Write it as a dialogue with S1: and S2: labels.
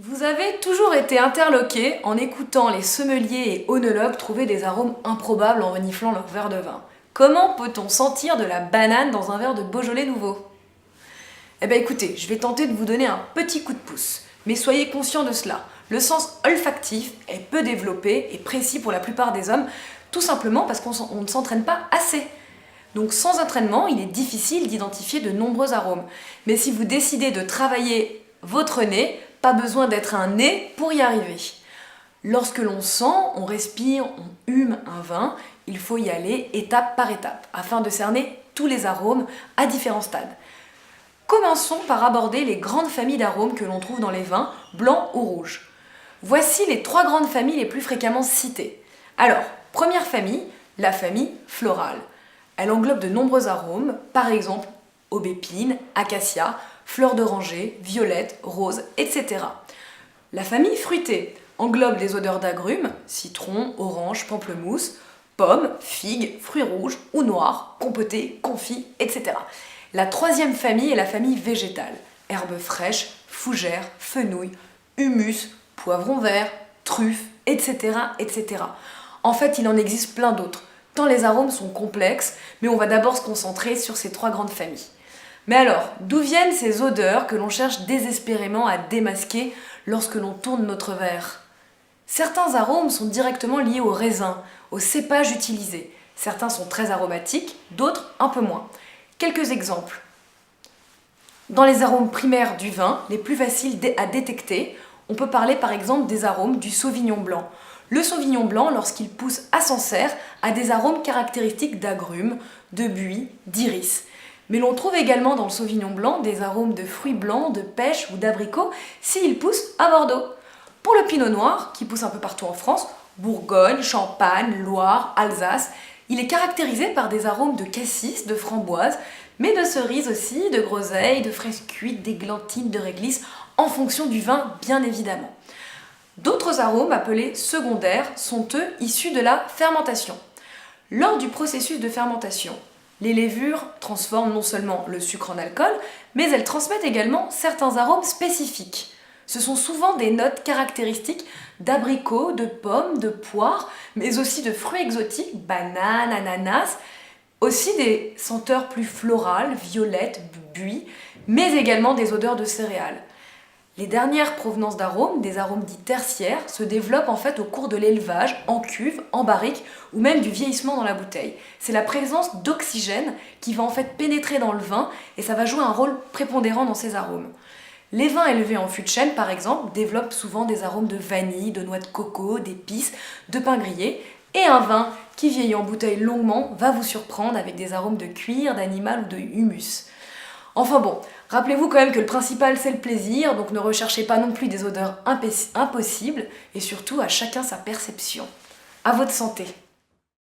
S1: Vous avez toujours été interloqué en écoutant les sommeliers et œnologues trouver des arômes improbables en reniflant leur verre de vin. Comment peut-on sentir de la banane dans un verre de Beaujolais nouveau? Eh bien écoutez, je vais tenter de vous donner un petit coup de pouce, mais soyez conscient de cela. Le sens olfactif est peu développé et précis pour la plupart des hommes, tout simplement parce qu'on ne s'entraîne pas assez. Donc sans entraînement, il est difficile d'identifier de nombreux arômes. Mais si vous décidez de travailler votre nez, pas besoin d'être un nez pour y arriver. Lorsque l'on sent, on respire, on hume un vin, il faut y aller étape par étape afin de cerner tous les arômes à différents stades. Commençons par aborder les grandes familles d'arômes que l'on trouve dans les vins, blancs ou rouges. Voici les 3 grandes familles les plus fréquemment citées. Alors, première famille, la famille florale. Elle englobe de nombreux arômes, par exemple aubépine, acacia, fleurs d'oranger, violette, rose, etc. La famille fruitée englobe des odeurs d'agrumes, citron, orange, pamplemousse, pommes, figues, fruits rouges ou noirs, compotés, confits, etc. La troisième famille est la famille végétale. Herbes fraîches, fougères, fenouil, humus, poivrons verts, truffes, etc., etc. En fait, il en existe plein d'autres, tant les arômes sont complexes, mais on va d'abord se concentrer sur ces 3 grandes familles. Mais alors, d'où viennent ces odeurs que l'on cherche désespérément à démasquer lorsque l'on tourne notre verre? Certains arômes sont directement liés au raisin, au cépage utilisé. Certains sont très aromatiques, d'autres un peu moins. Quelques exemples. Dans les arômes primaires du vin, les plus faciles à détecter, on peut parler par exemple des arômes du sauvignon blanc. Le sauvignon blanc, lorsqu'il pousse à Sancerre, a des arômes caractéristiques d'agrumes, de buis, d'iris. Mais l'on trouve également dans le sauvignon blanc des arômes de fruits blancs, de pêche ou d'abricot s'il pousse à Bordeaux. Pour le pinot noir, qui pousse un peu partout en France, Bourgogne, Champagne, Loire, Alsace, il est caractérisé par des arômes de cassis, de framboise, mais de cerises aussi, de groseilles, de fraises cuites, d'églantines, de réglisse, en fonction du vin bien évidemment. D'autres arômes appelés secondaires sont eux issus de la fermentation. Lors du processus de fermentation, les levures transforment non seulement le sucre en alcool, mais elles transmettent également certains arômes spécifiques. Ce sont souvent des notes caractéristiques d'abricots, de pommes, de poires, mais aussi de fruits exotiques, bananes, ananas, aussi des senteurs plus florales, violettes, buis, mais également des odeurs de céréales. Les dernières provenances d'arômes, des arômes dits tertiaires, se développent en fait au cours de l'élevage, en cuve, en barrique ou même du vieillissement dans la bouteille. C'est la présence d'oxygène qui va en fait pénétrer dans le vin et ça va jouer un rôle prépondérant dans ces arômes. Les vins élevés en fût de chêne, par exemple, développent souvent des arômes de vanille, de noix de coco, d'épices, de pain grillé. Et un vin qui vieillit en bouteille longuement va vous surprendre avec des arômes de cuir, d'animal ou de humus. Enfin bon, rappelez-vous quand même que le principal c'est le plaisir, donc ne recherchez pas non plus des odeurs impossibles, et surtout à chacun sa perception. À votre santé!